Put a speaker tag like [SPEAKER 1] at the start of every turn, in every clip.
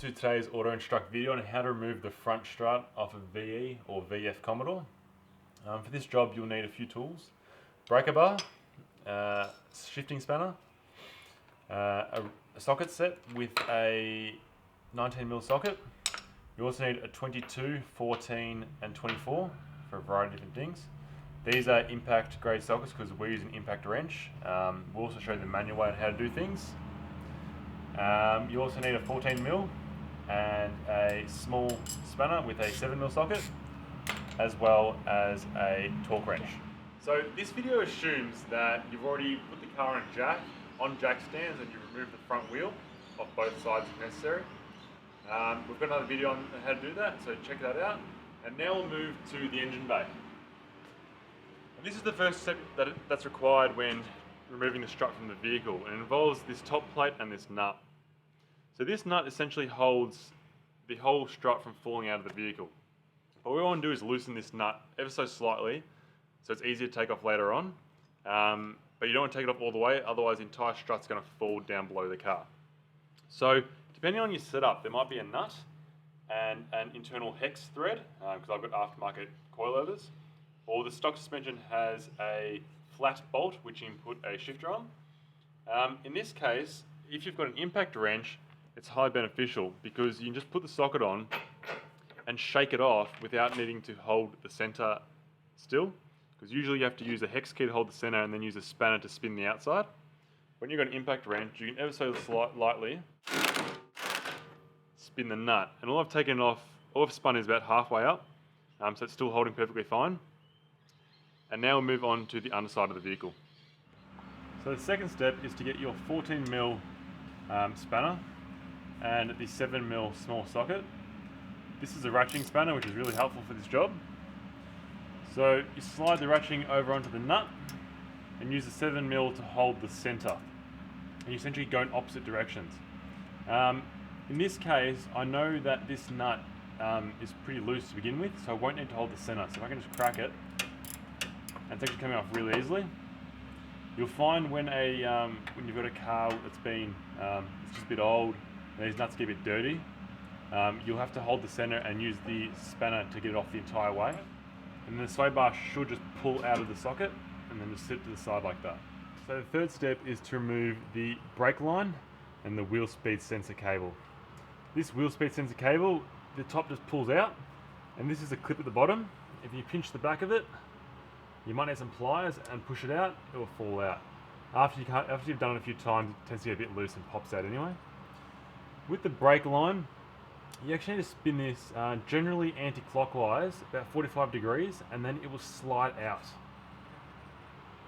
[SPEAKER 1] to today's auto instruct video on how to remove the front strut off a VE or VF Commodore. For this job you'll need a few tools: breaker bar, shifting spanner, a socket set with a 19mm socket. You also need a 22, 14 and 24 for a variety of different things. These are impact grade sockets because we're using impact wrench. We'll also show you the manual way on how to do things. You also need a 14mm and a small spanner with a 7mm socket, as well as a torque wrench. So this video assumes that you've already put the car on jack stands and you've removed the front wheel off both sides if necessary. We've got another video on how to do that, so check that out. And now we'll move to the engine bay. And this is the first step that's required when removing the strut from the vehicle. It involves this top plate and this nut. So this nut essentially holds the whole strut from falling out of the vehicle. What we want to do is loosen this nut ever so slightly so it's easier to take off later on. But you don't want to take it off all the way, otherwise the entire strut's going to fall down below the car. So depending on your setup, there might be a nut and an internal hex thread, because I've got aftermarket coilovers, or the stock suspension has a flat bolt which you can put a shifter on. In this case, if you've got an impact wrench, it's highly beneficial because you can just put the socket on and shake it off without needing to hold the center still, because usually you have to use a hex key to hold the center and then use a spanner to spin the outside. When you've got an impact wrench, you can ever so lightly spin the nut, and all I've spun is about halfway up, so it's still holding perfectly fine. And now we'll move on to the underside of the vehicle. So the second step is to get your 14mm spanner and the 7mm small socket. This is a ratcheting spanner, which is really helpful for this job. So you slide the ratcheting over onto the nut and use the 7mm to hold the center. And you essentially go in opposite directions. In this case, I know that this nut is pretty loose to begin with, so I won't need to hold the center. So if I can just crack it, and it's actually coming off really easily. You'll find when you've got a car that's been it's just a bit old, and these nuts get a bit dirty, you'll have to hold the center and use the spanner to get it off the entire way. And then the sway bar should just pull out of the socket and then just sit to the side like that. So the third step is to remove the brake line and the wheel speed sensor cable. This wheel speed sensor cable, the top just pulls out, and this is a clip at the bottom. If you pinch the back of it, you might need some pliers and push it out, it will fall out. After you've done it a few times, it tends to get a bit loose and pops out anyway. With the brake line, you actually need to spin this generally anti-clockwise, about 45 degrees, and then it will slide out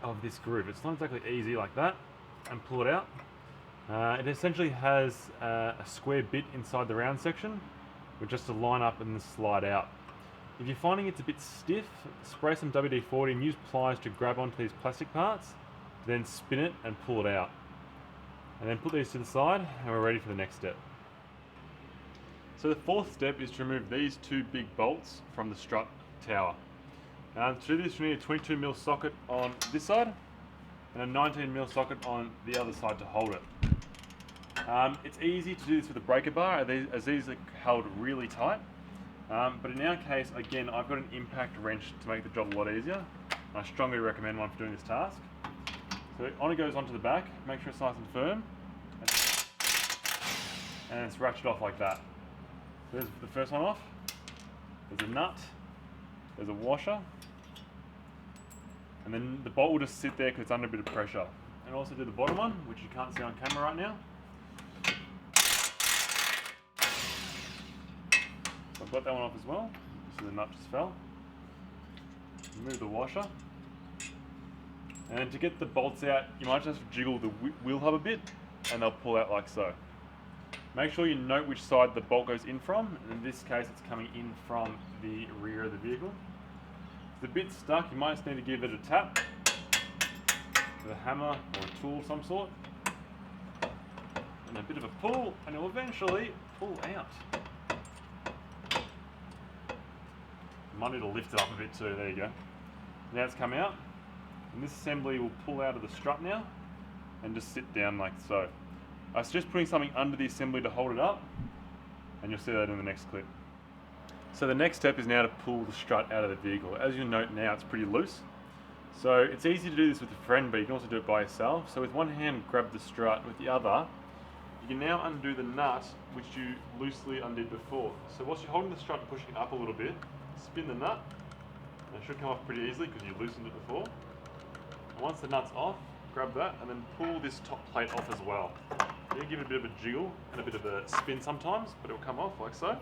[SPEAKER 1] of this groove. It's not exactly easy like that, and pull it out. It essentially has a square bit inside the round section, which just to line up and then slide out. If you're finding it's a bit stiff, spray some WD-40 and use pliers to grab onto these plastic parts, then spin it and pull it out. And then put these to the side and we're ready for the next step. So the fourth step is to remove these two big bolts from the strut tower. To do this we need a 22mm socket on this side and a 19mm socket on the other side to hold it. It's easy to do this with a breaker bar as these are held really tight. But in our case, again, I've got an impact wrench to make the job a lot easier. I strongly recommend one for doing this task. So it goes onto the back, make sure it's nice and firm, and it's ratcheted off like that. So there's the first one off, there's a nut, there's a washer, and then the bolt will just sit there because it's under a bit of pressure. And also do the bottom one, which you can't see on camera right now. So I've got that one off as well, so the nut just fell. Remove the washer. And to get the bolts out, you might just jiggle the wheel hub a bit and they'll pull out like so. Make sure you note which side the bolt goes in from. In this case, it's coming in from the rear of the vehicle. If it's a bit stuck, you might just need to give it a tap with a hammer or a tool of some sort. And a bit of a pull, and it will eventually pull out. You might need to lift it up a bit too, there you go. Now it's come out. And this assembly will pull out of the strut now and just sit down like so. I suggest putting something under the assembly to hold it up. and you'll see that in the next clip. So the next step is now to pull the strut out of the vehicle. As you'll note now, it's pretty loose. So it's easy to do this with a friend, but you can also do it by yourself. So with one hand, grab the strut. With the other, you can now undo the nut, which you loosely undid before. So whilst you're holding the strut and pushing it up a little bit, spin the nut. And it should come off pretty easily because you loosened it before. And once the nut's off, grab that and then pull this top plate off as well. You give it a bit of a jiggle and a bit of a spin sometimes, but it'll come off like so.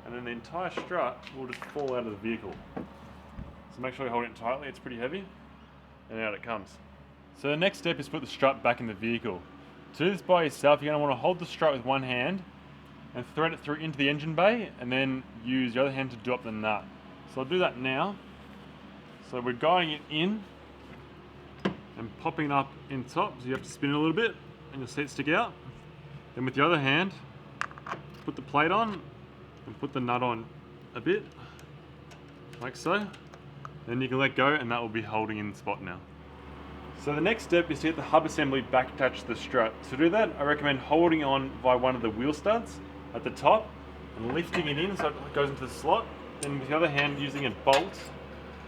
[SPEAKER 1] And then the entire strut will just fall out of the vehicle. So make sure you hold it tightly, it's pretty heavy, and out it comes. So the next step is put the strut back in the vehicle. To do this by yourself, you're going to want to hold the strut with one hand and thread it through into the engine bay, and then use your other hand to do up the nut. So I'll do that now. So we're guiding it in and popping it up in top, so you have to spin it a little bit and you'll see it stick out. Then with the other hand, put the plate on and put the nut on a bit, like so. Then you can let go and that will be holding in the spot now. So the next step is to get the hub assembly back attached to the strut. To do that, I recommend holding on by one of the wheel studs at the top and lifting it in so it goes into the slot. Then with the other hand, using a bolt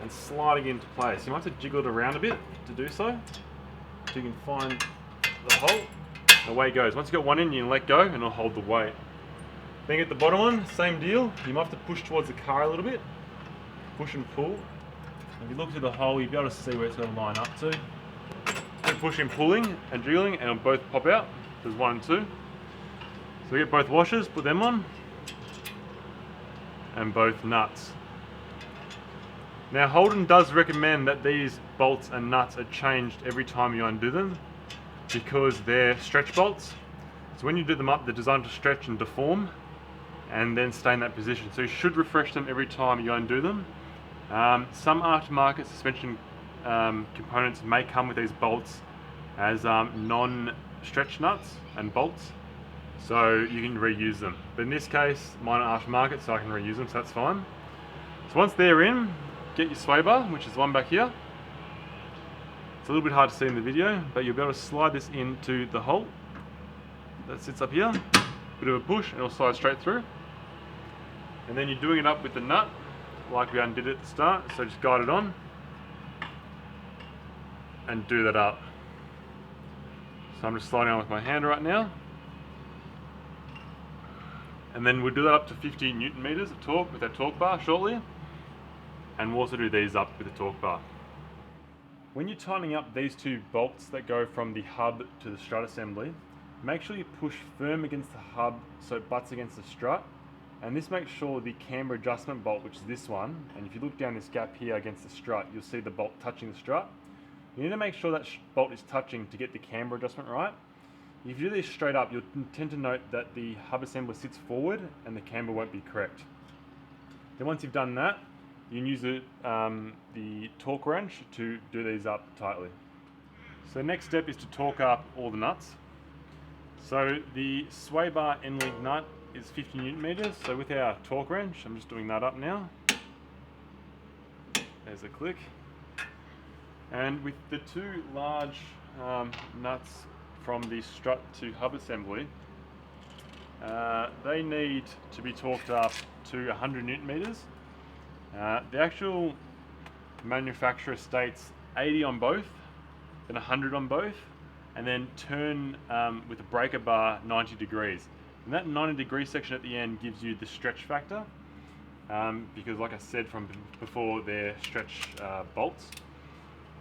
[SPEAKER 1] and sliding it into place. You might have to jiggle it around a bit to do so you can find the hole. And away it goes. Once you've got one in, you can let go and it'll hold the weight. Then get the bottom one, same deal. You might have to push towards the car a little bit. Push and pull. If you look through the hole, you'll be able to see where it's going to line up to. Keep pushing, pulling and jiggling, and it'll both pop out. There's 1 and 2. So we get both washers, put them on, and both nuts. Now Holden does recommend that these bolts and nuts are changed every time you undo them because they're stretch bolts. So when you do them up, they're designed to stretch and deform and then stay in that position. So you should refresh them every time you undo them. Some aftermarket suspension components may come with these bolts as non-stretch nuts and bolts, so you can reuse them. But in this case, mine are aftermarket, so I can reuse them, so that's fine. So once they're in, get your sway bar, which is the one back here. It's a little bit hard to see in the video, but you'll be able to slide this into the hole that sits up here. Bit of a push and it'll slide straight through. And then you're doing it up with the nut, like we undid it at the start, so just guide it on and do that up. So I'm just sliding on with my hand right now. And then we'll do that up to 50 Newton meters of torque with our torque bar shortly. And we'll also do these up with the torque bar. When you're tightening up these two bolts that go from the hub to the strut assembly, make sure you push firm against the hub so it butts against the strut. And this makes sure the camber adjustment bolt, which is this one, and if you look down this gap here against the strut, you'll see the bolt touching the strut. You need to make sure that bolt is touching to get the camber adjustment right. If you do this straight up, you'll tend to note that the hub assembly sits forward and the camber won't be correct. Then once you've done that, you can use the torque wrench to do these up tightly. So the next step is to torque up all the nuts. So the sway bar end link nut is 50 Newton meters. So with our torque wrench, I'm just doing that up now. There's a click. And with the two large nuts from the strut to hub assembly, they need to be torqued up to 100 Newton meters. The actual manufacturer states 80 on both, then 100 on both, and then turn with a breaker bar 90 degrees. And that 90 degree section at the end gives you the stretch factor, because like I said from before, they're stretch bolts.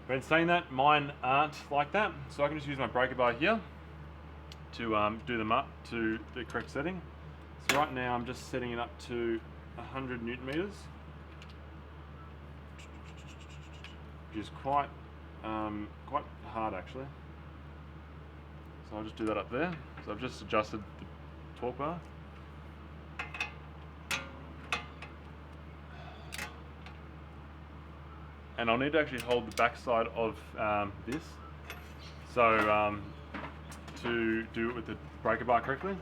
[SPEAKER 1] But in saying that, mine aren't like that, so I can just use my breaker bar here to do them up to the correct setting. So right now I'm just setting it up to 100 Newton meters, which is quite hard actually. So I'll just do that up there. So I've just adjusted the torque bar. And I'll need to actually hold the back side of this, so to do it with the breaker bar correctly.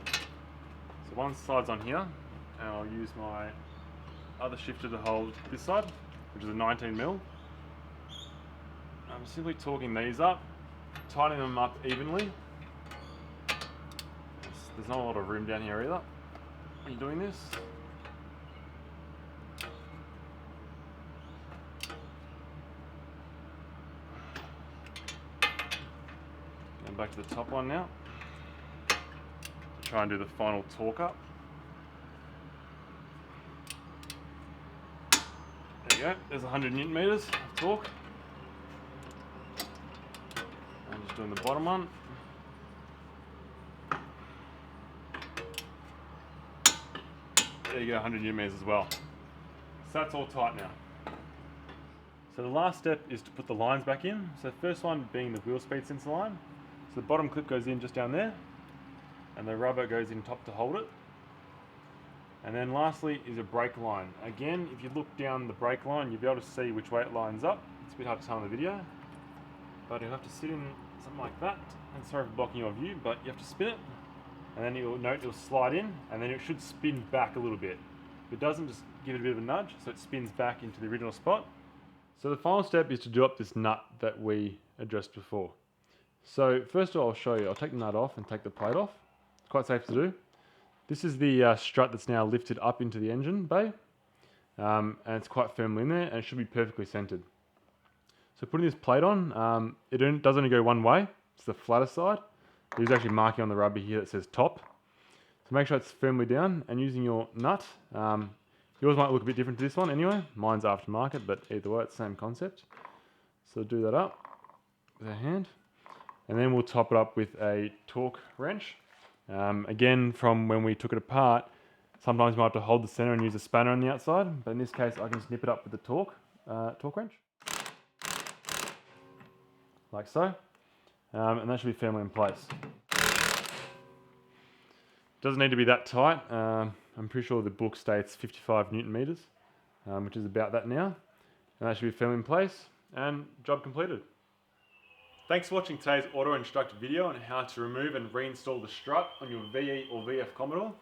[SPEAKER 1] So one side's on here, and I'll use my other shifter to hold this side, which is a 19mm. I'm simply torquing these up, tightening them up evenly. There's not a lot of room down here either. when doing this. Going back to the top one now. Try and do the final torque up. There you go, there's 100 Newton meters of torque. I'm just doing the bottom one. There you go, 100 Newton meters as well. So that's all tight now. So the last step is to put the lines back in. So the first one being the wheel speed sensor line. So the bottom clip goes in just down there, and the rubber goes in top to hold it. And then lastly is a brake line. Again, if you look down the brake line, you'll be able to see which way it lines up. It's a bit hard to tell in the video, but you'll have to sit in something like that. And sorry for blocking your view, but you have to spin it, and then you'll note it'll slide in, and then it should spin back a little bit. If it doesn't, just give it a bit of a nudge so it spins back into the original spot. So the final step is to do up this nut that we addressed before. So first of all, I'll show you. I'll take the nut off and take the plate off. It's quite safe to do. This is the strut that's now lifted up into the engine bay, and it's quite firmly in there, and it should be perfectly centered. So putting this plate on, it does only go one way. It's the flatter side. There's actually marking on the rubber here that says top. So make sure it's firmly down, and using your nut, yours might look a bit different to this one anyway. Mine's aftermarket, but either way, it's the same concept. So do that up with a hand, and then we'll top it up with a torque wrench. Again, from when we took it apart, sometimes you might have to hold the center and use a spanner on the outside, but in this case I can just nip it up with the torque wrench, like so, and that should be firmly in place. Doesn't need to be that tight. I'm pretty sure the book states 55 Newton meters, which is about that now, and that should be firmly in place, and job completed. Thanks for watching today's auto instructor video on how to remove and reinstall the strut on your VE or VF Commodore.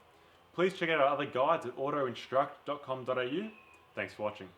[SPEAKER 1] Please check out our other guides at autoinstruct.com.au. Thanks for watching.